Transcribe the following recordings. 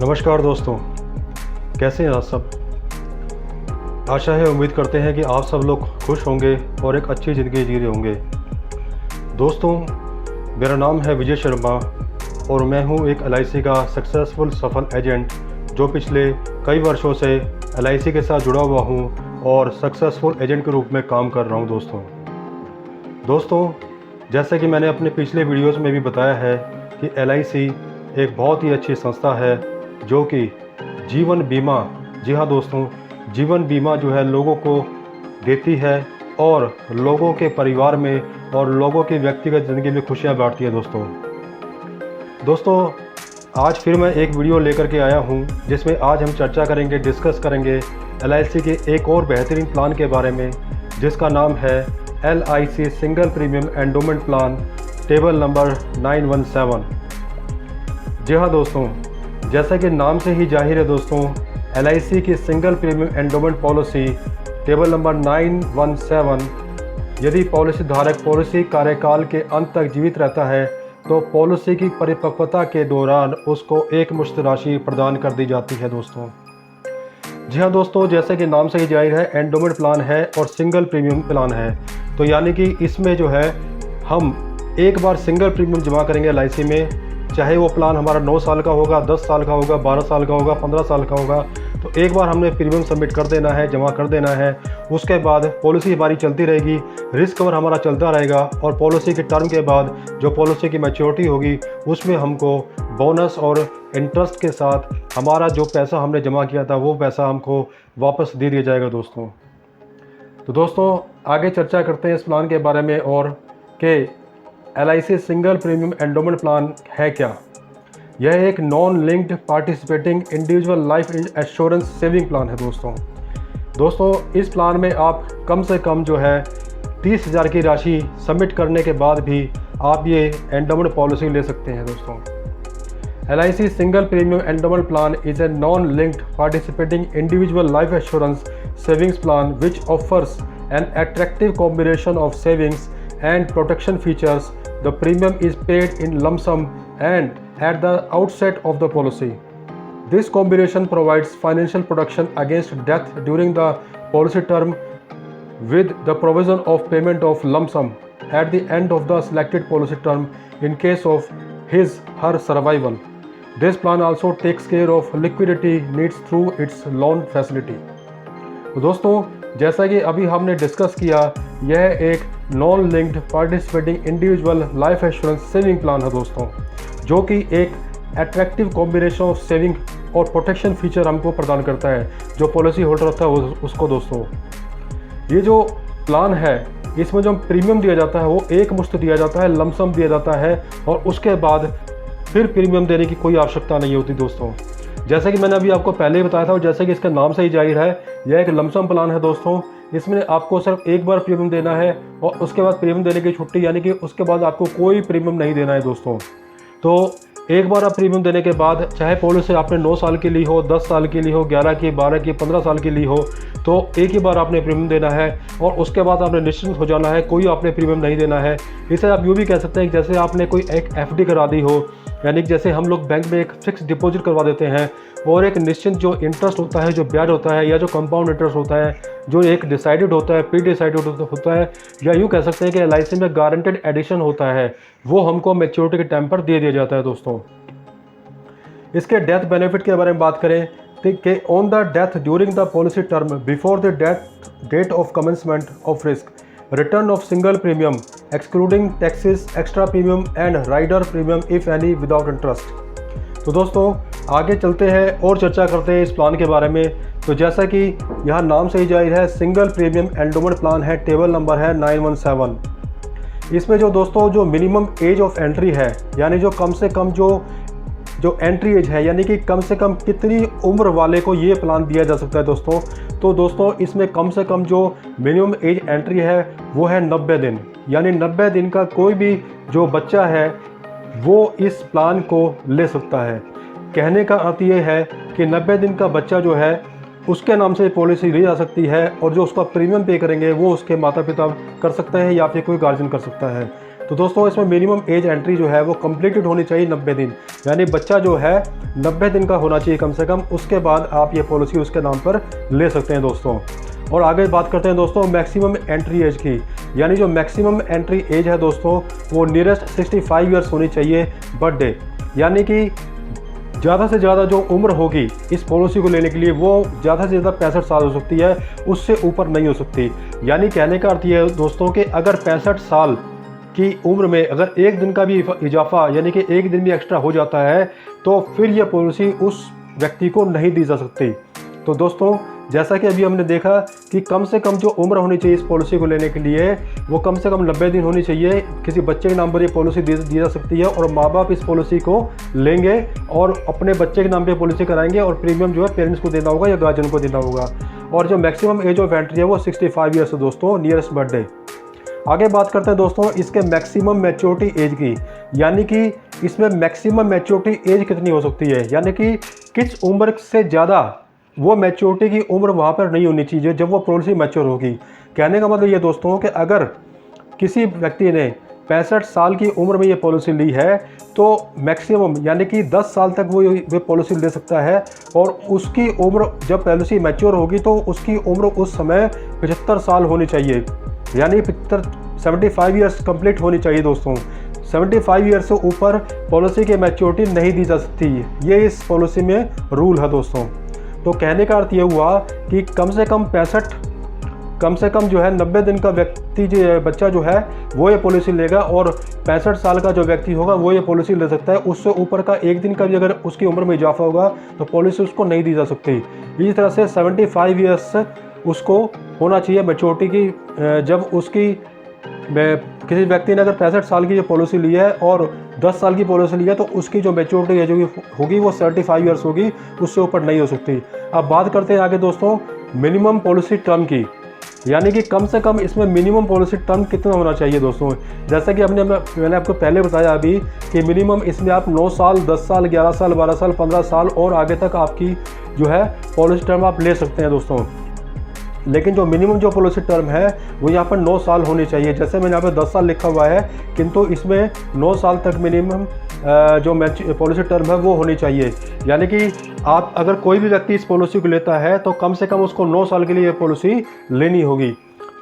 नमस्कार दोस्तों, कैसे हैं आप सब। आशा है, उम्मीद करते हैं कि आप सब लोग खुश होंगे और एक अच्छी ज़िंदगी जी रहे होंगे। दोस्तों, मेरा नाम है विजय शर्मा और मैं हूं एक LIC का सक्सेसफुल सफल एजेंट जो पिछले कई वर्षों से LIC के साथ जुड़ा हुआ हूं और सक्सेसफुल एजेंट के रूप में काम कर रहा हूं। दोस्तों, जैसे कि मैंने अपने पिछले वीडियोज़ में भी बताया है कि LIC एक बहुत ही अच्छी संस्था है जो कि जीवन बीमा, जी हाँ दोस्तों, जीवन बीमा जो है लोगों को देती है और लोगों के परिवार में और लोगों की व्यक्तिगत ज़िंदगी में खुशियाँ बांटती है। दोस्तों, आज फिर मैं एक वीडियो लेकर के आया हूँ जिसमें आज हम चर्चा करेंगे, डिस्कस करेंगे LIC के एक और बेहतरीन प्लान के बारे में जिसका नाम है LIC single premium endowment plan table number 917। जी हाँ दोस्तों, जैसा कि नाम से ही जाहिर है दोस्तों, LIC की single premium endowment policy table number 917, यदि पॉलिसी धारक पॉलिसी कार्यकाल के अंत तक जीवित रहता है तो पॉलिसी की परिपक्वता के दौरान उसको एक मुश्त राशि प्रदान कर दी जाती है। जी हाँ दोस्तों, जैसे कि नाम से ही जाहिर है, एंडोमेंट प्लान है और सिंगल प्रीमियम प्लान है, तो यानी कि इसमें जो है हम एक बार सिंगल प्रीमियम जमा करेंगे LIC में, चाहे वो प्लान हमारा 9 साल का होगा, 10 साल का होगा, 12 साल का होगा, 15 साल का होगा, तो एक बार हमने प्रीमियम सबमिट कर देना है, जमा कर देना है। उसके बाद पॉलिसी हमारी चलती रहेगी, रिस्क कवर हमारा चलता रहेगा और पॉलिसी के टर्म के बाद जो पॉलिसी की मैच्योरिटी होगी उसमें हमको बोनस और इंटरेस्ट के साथ हमारा जो पैसा हमने जमा किया था वो पैसा हमको वापस दे दिया जाएगा। तो दोस्तों, आगे चर्चा करते हैं इस प्लान के बारे में और कि LIC single premium endowment plan है क्या। यह एक non linked participating individual life assurance saving plan है। दोस्तों, इस प्लान में आप कम से कम जो है 30,000 की राशि सबमिट करने के बाद भी आप ये एंडोमेंट पॉलिसी ले सकते हैं। LIC single premium endowment plan is a non linked participating individual life assurance savings plan which offers an attractive combination of savings and protection features. The premium is paid in lump sum and at the outset of the policy. This combination provides financial protection against death during the policy term with the provision of payment of lump sum at the end of the selected policy term in case of his/her survival. This plan also takes care of liquidity needs through its loan facility. तो दोस्तों, जैसा कि अभी हमने discuss किया, यह एक non linked participating individual life assurance saving plan है दोस्तों, जो कि एक अट्रैक्टिव कॉम्बिनेशन ऑफ सेविंग और प्रोटेक्शन फीचर हमको प्रदान करता है जो पॉलिसी होल्डर होता है उसको। दोस्तों, ये जो प्लान है इसमें जो प्रीमियम दिया जाता है वो एक मुश्त दिया जाता है, लमसम दिया जाता है और उसके बाद फिर प्रीमियम देने की कोई आवश्यकता नहीं होती। दोस्तों, जैसे कि मैंने अभी आपको पहले ही बताया था और जैसे कि इसके नाम से ही जाहिर है, यह एक लमसम प्लान है दोस्तों। इसमें आपको सिर्फ एक बार प्रीमियम देना है और उसके बाद प्रीमियम देने की छुट्टी, यानी कि उसके बाद आपको कोई प्रीमियम नहीं देना है दोस्तों। तो एक बार आप प्रीमियम देने के बाद, चाहे पॉलिसी आपने 9 साल की ली हो, 10 साल की ली हो, 11 की, 12 की, 15 साल की ली हो, तो एक ही बार आपने प्रीमियम देना है और उसके बाद आपने निश्चिंत हो जाना है, कोई आपने प्रीमियम नहीं देना है। इसे आप यूँ भी कह सकते हैं कि जैसे आपने कोई एक FD करा दी हो, यानी कि जैसे हम लोग बैंक में एक फिक्स डिपॉजिट करवा देते हैं और एक निश्चित जो इंटरेस्ट होता है, जो ब्याज होता है या जो कंपाउंड इंटरेस्ट होता है, जो एक डिसाइडेड होता है, प्री डिसाइडेड होता है, या यूँ कह सकते हैं कि LIC में गारंटेड एडिशन होता है, वो हमको मैच्योरिटी के टाइम पर दे दिया जाता है। दोस्तों, इसके डेथ बेनिफिट के बारे में बात करें कि on the death during the policy term before the date of commencement of risk, return of single premium excluding taxes, extra premium and rider premium if any without interest. तो दोस्तों, आगे चलते हैं और चर्चा करते हैं इस प्लान के बारे में। तो जैसा कि यहाँ नाम से ही जाहिर है, सिंगल प्रीमियम एंडोमेंट प्लान है, टेबल नंबर है 917। इसमें जो दोस्तों जो मिनिमम एज ऑफ एंट्री है, यानी जो कम से कम जो एंट्री एज है, यानी कि कम से कम कितनी उम्र वाले को ये प्लान दिया जा सकता है दोस्तों। तो दोस्तों, इसमें कम से कम जो मिनिमम एज एंट्री है वो है 90 दिन, यानी 90 दिन का कोई भी जो बच्चा है वो इस प्लान को ले सकता है। कहने का अर्थ ये है कि 90 दिन का बच्चा जो है उसके नाम से पॉलिसी ली जा सकती है और जो उसका प्रीमियम पे करेंगे वो उसके माता पिता कर सकते हैं या फिर कोई गार्जियन कर सकता है। तो दोस्तों इसमें मिनिमम एज एंट्री जो है वो कंप्लीटेड होनी चाहिए 90 दिन, यानी बच्चा जो है 90 दिन का होना चाहिए कम से कम, उसके बाद आप ये पॉलिसी उसके नाम पर ले सकते हैं दोस्तों। और आगे बात करते हैं दोस्तों मैक्सिमम एंट्री एज की, यानी जो मैक्सिमम एंट्री एज है दोस्तों वो नियरेस्ट 65 ईयर्स होनी चाहिए बर्थडे, यानी कि ज़्यादा से ज़्यादा जो उम्र होगी इस पॉलिसी को लेने के लिए वो ज़्यादा से ज़्यादा 65 साल हो सकती है, उससे ऊपर नहीं हो सकती। यानी कहने का अर्थ ये है दोस्तों कि अगर 65 साल की उम्र में अगर एक दिन का भी इजाफा यानी कि एक दिन भी एक्स्ट्रा हो जाता है तो फिर यह पॉलिसी उस व्यक्ति को नहीं दी जा सकती। तो दोस्तों जैसा कि अभी हमने देखा कि कम से कम जो उम्र होनी चाहिए इस पॉलिसी को लेने के लिए वो कम से कम 90 दिन होनी चाहिए। किसी बच्चे के नाम पर ये पॉलिसी दी जा सकती है और माँ बाप इस पॉलिसी को लेंगे और अपने बच्चे के नाम पे पॉलिसी कराएंगे और प्रीमियम जो है पेरेंट्स को देना होगा या गार्जियन को देना होगा। और जो मैक्सिमम एज ऑफ एंट्री है वो 65 ईयर्स है दोस्तों, नियरेस्ट बर्थडे। आगे बात करते हैं दोस्तों इसके मैक्सिमम मैच्योरिटी एज की, यानी कि इसमें मैक्सिमम मैच्योरिटी एज कितनी हो सकती है, यानी कि किस उम्र से ज़्यादा वो मैच्योरिटी की उम्र वहाँ पर नहीं होनी चाहिए जब वो पॉलिसी मैच्योर होगी। कहने का मतलब ये दोस्तों कि अगर किसी व्यक्ति ने 65 साल की उम्र में ये पॉलिसी ली है तो मैक्सिमम यानी कि 10 साल तक वो पॉलिसी ले सकता है और उसकी उम्र जब पॉलिसी मैच्योर होगी तो उसकी उम्र उस समय 75 साल होनी चाहिए, यानी 75 ईयर्स कंप्लीट होनी चाहिए दोस्तों। 75 ईयर्स से ऊपर पॉलिसी की मैच्योरिटी नहीं दी जा सकती, ये इस पॉलिसी में रूल है दोस्तों। तो कहने का अर्थ ये हुआ कि कम से कम जो है 90 दिन का व्यक्ति जो बच्चा जो है वो ये पॉलिसी लेगा और 65 साल का जो व्यक्ति होगा वो ये पॉलिसी ले सकता है। उससे ऊपर का एक दिन का भी अगर उसकी उम्र में इजाफा होगा तो पॉलिसी उसको नहीं दी जा सकती। इसी तरह से 75 ईयर्स उसको होना चाहिए मैच्योरिटी की जब उसकी किसी व्यक्ति ने अगर 65 साल की जो पॉलिसी ली है और 10 साल की पॉलिसी ली है तो उसकी जो मैच्योरिटी जो होगी वो 75 ईयर्स होगी, उससे ऊपर नहीं हो सकती। अब बात करते हैं आगे दोस्तों मिनिमम पॉलिसी टर्म की, यानी कि कम से कम इसमें मिनिमम पॉलिसी टर्म कितना होना चाहिए दोस्तों। जैसा कि मैंने आपको पहले बताया अभी कि मिनिमम इसमें आप 9 साल, 10 साल, 11 साल, 12 साल, 15 साल और आगे तक आपकी जो है पॉलिसी टर्म आप ले सकते हैं दोस्तों। लेकिन जो मिनिमम जो पॉलिसी टर्म है वो यहाँ पर 9 साल होनी चाहिए। जैसे मैंने यहाँ पर 10 साल लिखा हुआ है किंतु इसमें 9 साल तक मिनिमम जो पॉलिसी टर्म है वो होनी चाहिए। यानी कि आप अगर कोई भी व्यक्ति इस पॉलिसी को लेता है तो कम से कम उसको 9 साल के लिए ये पॉलिसी लेनी होगी।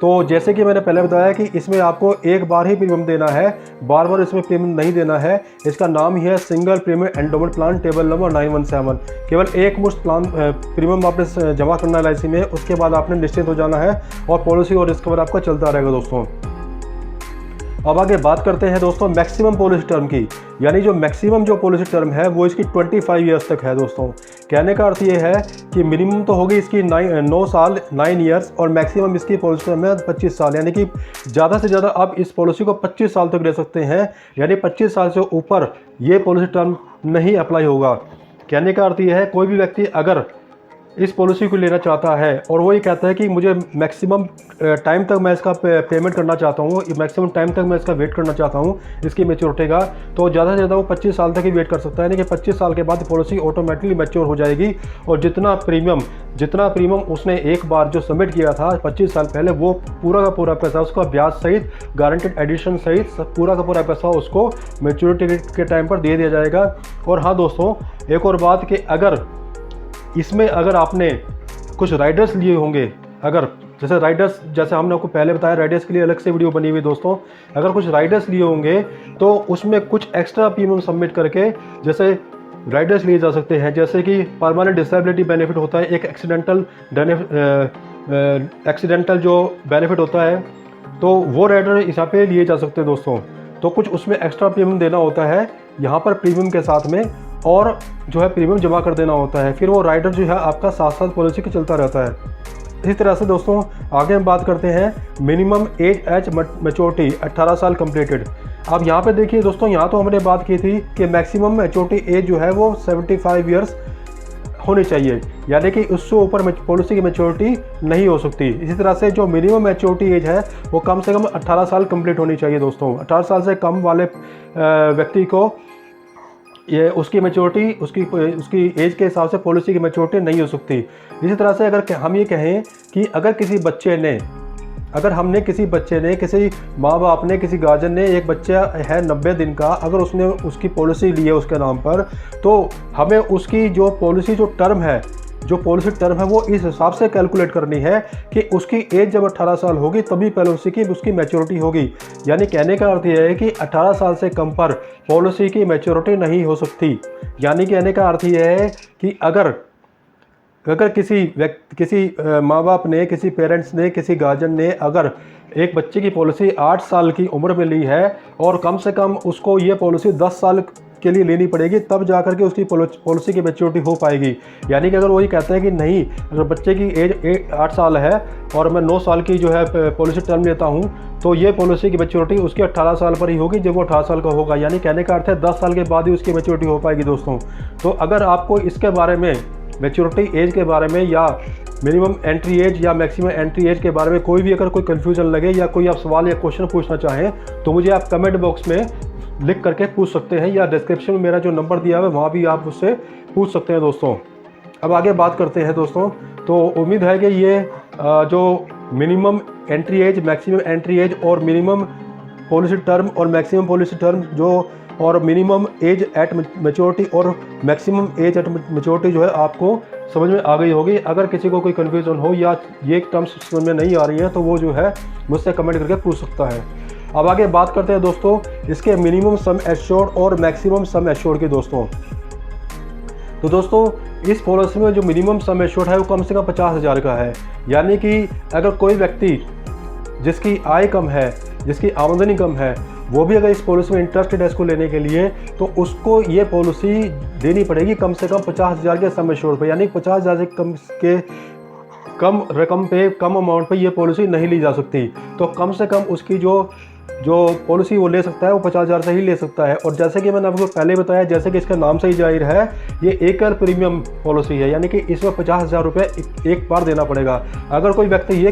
तो जैसे कि मैंने पहले बताया कि इसमें आपको एक बार ही प्रीमियम देना है, बार बार इसमें प्रीमियम नहीं देना है। इसका नाम ही है single premium endowment plan table number 917। केवल एक मुश्त प्लान प्रीमियम आपने जमा करना है LIC में, उसके बाद आपने निश्चिंत हो जाना है और पॉलिसी और रिस्क कवर आपका चलता रहेगा दोस्तों। अब आगे बात करते हैं दोस्तों मैक्सिमम पॉलिसी टर्म की, यानी जो मैक्सिमम जो पॉलिसी टर्म है वो इसकी 25 ईयर्स तक है दोस्तों। कहने का अर्थ ये है कि मिनिमम तो होगी इसकी 9 साल 9 ईयर्स और मैक्सिमम इसकी पॉलिसी टर्म है 25 साल, यानी कि ज़्यादा से ज़्यादा आप इस पॉलिसी को 25 साल तक ले सकते हैं, यानी 25 साल से ऊपर ये पॉलिसी टर्म नहीं अप्लाई होगा। कहने का अर्थ ये है कोई भी व्यक्ति अगर इस पॉलिसी को लेना चाहता है और वो ये कहता है कि मुझे मैक्सिमम टाइम तक मैं इसका पेमेंट करना चाहता हूँ, मैक्सिमम टाइम तक मैं इसका वेट करना चाहता हूँ इसकी मैच्योरिटी का, तो ज़्यादा से ज़्यादा वो 25 साल तक ही वेट कर सकता है। यानी कि 25 साल के बाद पॉलिसी ऑटोमेटिकली मैच्योर हो जाएगी और जितना प्रीमियम उसने एक बार जो सबमिट किया था 25 साल पहले वो पूरा का पूरा पैसा उसका ब्याज सहित गारंटेड एडिशन सहित पूरा का पूरा पैसा उसको मैच्योरिटी के टाइम पर दे दिया जाएगा। और हाँ दोस्तों एक और बात कि अगर आपने कुछ राइडर्स लिए होंगे, अगर जैसे हमने आपको पहले बताया राइडर्स के लिए अलग से वीडियो बनी हुई दोस्तों, अगर कुछ राइडर्स लिए होंगे तो उसमें कुछ एक्स्ट्रा प्रीमियम सबमिट करके जैसे राइडर्स लिए जा सकते हैं। जैसे कि परमानेंट डिसेबिलिटी बेनिफिट होता है, एक एक्सीडेंटल जो बेनिफिट होता है तो वो राइडर यहाँ पे लिए जा सकते हैं दोस्तों। तो कुछ उसमें एक्स्ट्रा प्रीमियम देना होता है यहाँ पर प्रीमियम के साथ में और जो है प्रीमियम जमा कर देना होता है, फिर वो राइडर जो है आपका साथ पॉलिसी के चलता रहता है। इसी तरह से दोस्तों आगे हम बात करते हैं मिनिमम एज मैच्योरिटी 18 साल कंप्लीटेड। अब यहाँ पे देखिए दोस्तों, यहाँ तो हमने बात की थी कि मैक्सिमम मैच्योरिटी एज जो है वो 75 ईयर्स होनी चाहिए, यानी कि उससे ऊपर पॉलिसी की मैच्योरिटी नहीं हो सकती। इसी तरह से जो मिनिमम मैच्योरिटी एज है वो कम से कम 18 साल कंप्लीट होनी चाहिए दोस्तों। 18 साल से कम वाले व्यक्ति को ये उसकी मैच्योरिटी उसकी एज के हिसाब से पॉलिसी की मैच्योरिटी नहीं हो सकती। इसी तरह से अगर हम ये कहें कि अगर किसी बच्चे ने अगर हमने किसी बच्चे ने, किसी माँ बाप ने, किसी गार्जियन ने, एक बच्चा है 90 दिन का, अगर उसने उसकी पॉलिसी ली है उसके नाम पर, तो हमें उसकी जो पॉलिसी जो टर्म है वो इस हिसाब से कैलकुलेट करनी है कि उसकी एज जब 18 साल होगी तभी पॉलिसी की उसकी मैच्योरिटी होगी। यानी कहने का अर्थ यह है कि 18 साल से कम पर पॉलिसी की मैच्योरिटी नहीं हो सकती। यानी कहने का अर्थ यह है कि अगर किसी माँ बाप ने, किसी पेरेंट्स ने, किसी गार्जियन ने अगर एक बच्चे की पॉलिसी 8 साल की उम्र में ली है और कम से कम उसको ये पॉलिसी 10 साल के लिए लेनी पड़ेगी, तब जाकर के उसकी पॉलिसी की मैच्योरिटी हो पाएगी। यानी कि अगर वही कहते हैं कि नहीं, अगर बच्चे की एज 8 साल है और मैं 9 साल की जो है पॉलिसी टर्म लेता हूँ, तो ये पॉलिसी की मैच्योरिटी उसकी 18 साल पर ही होगी जब वो 18 साल का होगा। यानी कहने का अर्थ है 10 साल के बाद ही उसकी मैच्योरिटी हो पाएगी दोस्तों। तो अगर आपको इसके बारे में, मैच्योरिटी एज के बारे में या मिनिमम एंट्री एज या मैक्सिमम एंट्री एज के बारे में कोई भी अगर कोई कन्फ्यूजन लगे या कोई आप सवाल या क्वेश्चन पूछना चाहें, तो मुझे आप कमेंट बॉक्स में लिख करके पूछ सकते हैं, या डिस्क्रिप्शन में मेरा जो नंबर दिया हुआ है वहाँ भी आप उससे पूछ सकते हैं दोस्तों। अब आगे बात करते हैं दोस्तों। तो उम्मीद है कि ये जो minimum entry age, maximum entry age और मिनिमम पॉलिसी टर्म और मैक्सिमम पॉलिसी टर्म जो, और मिनिमम एज एट मैच्योरिटी और मैक्सिमम एज एट मैच्योरिटी जो है आपको समझ में आ गई होगी। अगर किसी को कोई कन्फ्यूज़न हो या ये टर्म्स समझ में नहीं आ रही है तो वो जो है मुझसे कमेंट करके पूछ सकता है। अब आगे बात करते हैं दोस्तों इसके मिनिमम सम एश्योर्ड और मैक्सिमम सम एश्योर्ड की दोस्तों। तो दोस्तों इस पॉलिसी में जो मिनिमम सम एश्योर्ड है वो कम से कम 50,000 का है। यानी कि अगर कोई व्यक्ति जिसकी आय कम है, जिसकी आमदनी कम है, वो भी अगर इस पॉलिसी में इंटरेस्टेड है इसको लेने के लिए, तो उसको ये पॉलिसी देनी पड़ेगी कम से कम 50,000 के सम एश्योर्ड पे। यानी 50,000 से कम रकम पे, कम अमाउंट पे ये पॉलिसी नहीं ली जा सकती। तो कम से कम उसकी जो पॉलिसी वो ले सकता है वो 50,000 से ही ले सकता है। और जैसे कि मैंने आपको पहले बताया, जैसे कि इसका नाम से ही जाहिर है, ये एकल प्रीमियम पॉलिसी है। यानी कि इसमें 50,000 रुपये एक बार देना पड़ेगा। अगर कोई व्यक्ति ये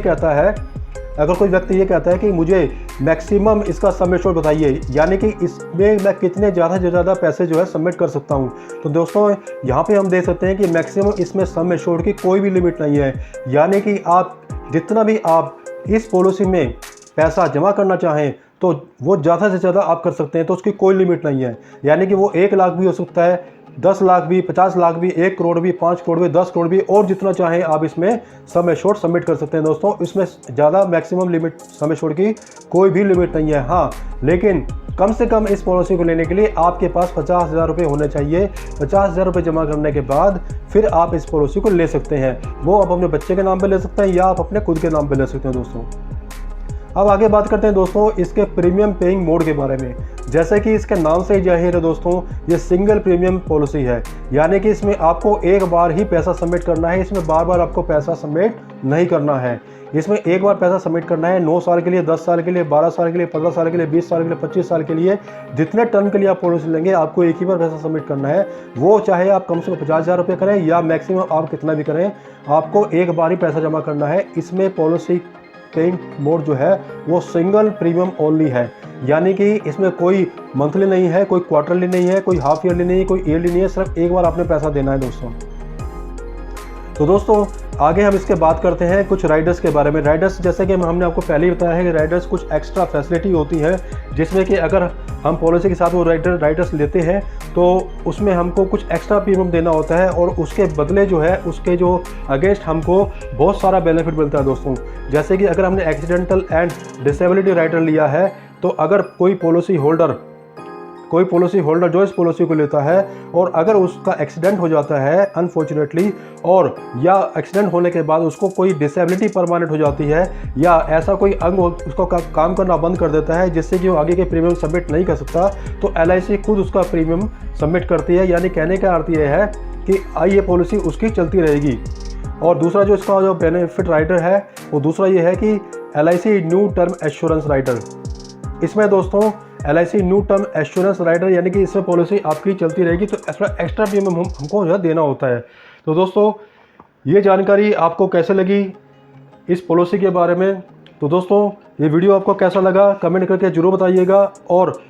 कहता है कि मुझे मैक्सिमम इसका सम एश्योर्ड बताइए, यानी कि इसमें मैं कितने ज़्यादा से ज़्यादा पैसे जो है सबमिट कर सकता हूँ, तो दोस्तों यहाँ पे हम देख सकते हैं कि मैक्सिमम इसमें सम एश्योर्ड की कोई भी लिमिट नहीं है। यानी कि आप जितना भी आप इस पॉलिसी में पैसा जमा करना चाहें तो वो ज़्यादा से ज़्यादा आप कर सकते हैं, तो उसकी कोई लिमिट नहीं है। यानी कि वो 1 लाख भी हो सकता है, 10 लाख भी, 50 लाख भी, 1 करोड़ भी, 5 करोड़ भी, 10 करोड़ भी, और जितना चाहें आप इसमें सम एश्योर्ड सबमिट कर सकते हैं दोस्तों। इसमें ज़्यादा मैक्सिमम लिमिट सम एश्योर्ड की कोई भी लिमिट नहीं है। हाँ, लेकिन कम से कम इस पॉलिसी को लेने के लिए आपके पास 50,000 रुपये होने चाहिए। 50,000 रुपये जमा करने के बाद फिर आप इस पॉलिसी को ले सकते हैं। वो आप अपने बच्चे के नाम पर ले सकते हैं या आप अपने खुद के नाम पर ले सकते हैं दोस्तों। अब आगे बात करते हैं दोस्तों इसके प्रीमियम पेइंग मोड के बारे में। जैसे कि इसके नाम से ही जाहिर है दोस्तों, ये सिंगल प्रीमियम पॉलिसी है। यानी कि इसमें आपको एक बार ही पैसा सबमिट करना है, इसमें बार बार आपको पैसा सबमिट नहीं करना है। इसमें एक बार पैसा सबमिट करना है 9 साल के लिए, 10 साल के लिए, 12 साल के लिए, 15 साल के लिए, 20 साल के लिए, 25 साल के लिए, जितने टर्म के लिए आप पॉलिसी लेंगे आपको एक ही बार पैसा सबमिट करना है। वो चाहे आप कम से कम 50,000 रुपये करें या मैक्सिमम आप कितना भी करें, आपको एक बार ही पैसा जमा करना है। इसमें पॉलिसी पेइंग मोड जो है वो सिंगल प्रीमियम ओनली है। यानी कि इसमें कोई मंथली नहीं है, कोई क्वार्टरली नहीं है, कोई हाफ ईयरली नहीं है, कोई ईयरली नहीं है, सिर्फ एक बार आपने पैसा देना है दोस्तों। तो दोस्तों आगे हम इसके बात करते हैं कुछ राइडर्स के बारे में। राइडर्स जैसे कि हमने आपको पहले ही बताया है कि राइडर्स कुछ एक्स्ट्रा फैसिलिटी होती है, जिसमें कि अगर हम पॉलिसी के साथ वो राइडर्स लेते हैं तो उसमें हमको कुछ एक्स्ट्रा प्रीमियम देना होता है और उसके बदले जो है उसके जो अगेंस्ट हमको बहुत सारा बेनिफिट मिलता है दोस्तों। जैसे कि अगर हमने एक्सीडेंटल एंड डिसेबिलिटी राइडर लिया है, तो अगर कोई पॉलिसी होल्डर जो इस पॉलिसी को लेता है और अगर उसका एक्सीडेंट हो जाता है अनफॉर्चुनेटली, और या एक्सीडेंट होने के बाद उसको कोई डिसेबिलिटी परमानेंट हो जाती है या ऐसा कोई अंग उसको काम करना बंद कर देता है जिससे कि वो आगे के प्रीमियम सबमिट नहीं कर सकता, तो LIC खुद उसका प्रीमियम सबमिट करती है। यानी कहने का अर्थ ये है कि ये पॉलिसी उसकी चलती रहेगी। और दूसरा जो इसका जो बेनिफिट राइडर है वो दूसरा ये है कि LIC new term assurance rider. इसमें दोस्तों LIC new term assurance rider यानी कि इसमें पॉलिसी आपकी चलती रहेगी, तो एक्स्ट्रा प्रीमियम हमको जो है देना होता है। तो दोस्तों ये जानकारी आपको कैसे लगी इस पॉलिसी के बारे में? तो दोस्तों ये वीडियो आपको कैसा लगा कमेंट करके ज़रूर बताइएगा, और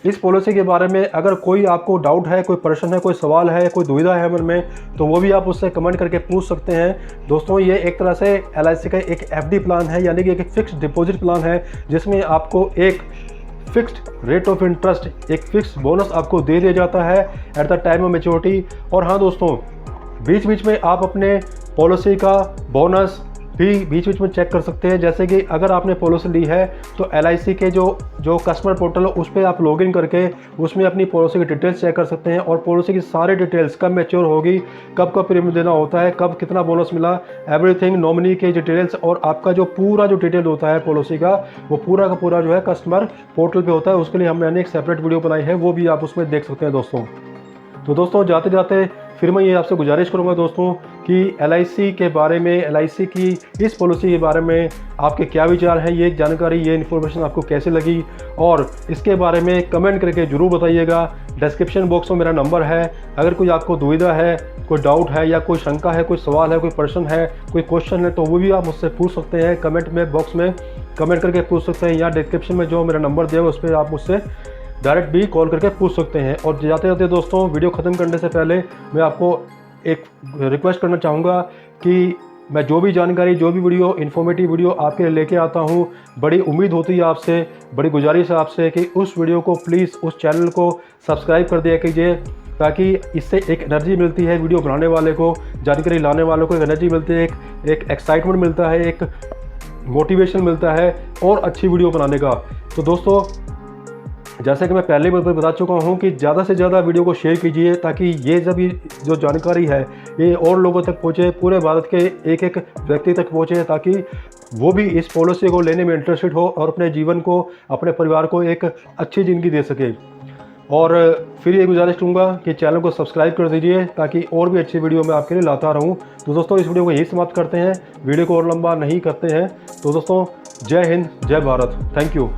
इस पॉलिसी के बारे में अगर कोई आपको डाउट है, कोई प्रश्न है, कोई सवाल है, कोई दुविधा है मन में, तो वो भी आप उससे कमेंट करके पूछ सकते हैं। दोस्तों ये एक तरह से LIC का एक FD प्लान है, यानी कि एक फिक्स्ड डिपॉजिट प्लान है, जिसमें आपको एक फिक्स्ड रेट ऑफ इंटरेस्ट, एक फिक्स बोनस आपको दे दिया जाता है at the time of maturity. और हाँ दोस्तों, बीच बीच में आप अपने पॉलिसी का बोनस भी बीच बीच में चेक कर सकते हैं। जैसे कि अगर आपने पॉलिसी ली है तो LIC के जो कस्टमर पोर्टल है उस पर आप लॉगिन करके उसमें अपनी पॉलिसी की डिटेल्स चेक कर सकते हैं, और पॉलिसी की सारी डिटेल्स कब मैच्योर होगी, कब कब प्रीमियम देना होता है, कब कितना बोनस मिला, एवरीथिंग, नॉमिनी के डिटेल्स और आपका जो पूरा जो डिटेल होता है पॉलिसी का, वो पूरा का पूरा जो है कस्टमर पोर्टल पर होता है। उसके लिए मैंने एक सेपरेट वीडियो बनाई है, वो भी आप उसमें देख सकते हैं दोस्तों। तो दोस्तों जाते जाते फिर मैं ये आपसे गुजारिश करूंगा दोस्तों कि LIC के बारे में, LIC की इस पॉलिसी के बारे में आपके क्या विचार हैं, ये जानकारी, ये इन्फॉर्मेशन आपको कैसे लगी, और इसके बारे में कमेंट करके ज़रूर बताइएगा। डिस्क्रिप्शन बॉक्स में मेरा नंबर है, अगर कोई आपको दुविधा है, कोई डाउट है या कोई शंका है, कोई सवाल है, कोई प्रश्न है, कोई क्वेश्चन है, तो वो भी आप मुझसे पूछ सकते हैं। कमेंट में बॉक्स में कमेंट करके पूछ सकते हैं, या डिस्क्रिप्शन में जो मेरा नंबर दिया है उस पर आप मुझसे डायरेक्ट भी कॉल करके पूछ सकते हैं। और जाते जाते दोस्तों, वीडियो ख़त्म करने से पहले मैं आपको एक रिक्वेस्ट करना चाहूँगा कि मैं जो भी जानकारी, जो भी वीडियो, इन्फॉर्मेटिव वीडियो आपके लिए लेके आता हूँ, बड़ी उम्मीद होती है आपसे, बड़ी गुजारिश है आपसे कि उस वीडियो को प्लीज़, उस चैनल को सब्सक्राइब कर दिया कीजिए, ताकि इससे एक एनर्जी मिलती है वीडियो बनाने वाले को, जानकारी लाने वालों को एक एनर्जी मिलती है, एक एक्साइटमेंट मिलता है, एक मोटिवेशन मिलता है और अच्छी वीडियो बनाने का। तो दोस्तों जैसे कि मैं पहले भी बता चुका हूं कि ज़्यादा से ज़्यादा वीडियो को शेयर कीजिए, ताकि ये जो जानकारी है ये और लोगों तक पहुंचे, पूरे भारत के एक एक व्यक्ति तक पहुंचे, ताकि वो भी इस पॉलिसी को लेने में इंटरेस्टेड हो और अपने जीवन को, अपने परिवार को एक अच्छी ज़िंदगी दे सके। और फिर ये गुजारिश करूँगा कि चैनल को सब्सक्राइब कर दीजिए, ताकि और भी अच्छी वीडियो मैं आपके लिए लाता रहूँ। तो दोस्तों इस वीडियो को यही समाप्त करते हैं, वीडियो को और लंबा नहीं करते हैं। तो दोस्तों जय हिंद, जय भारत, थैंक यू।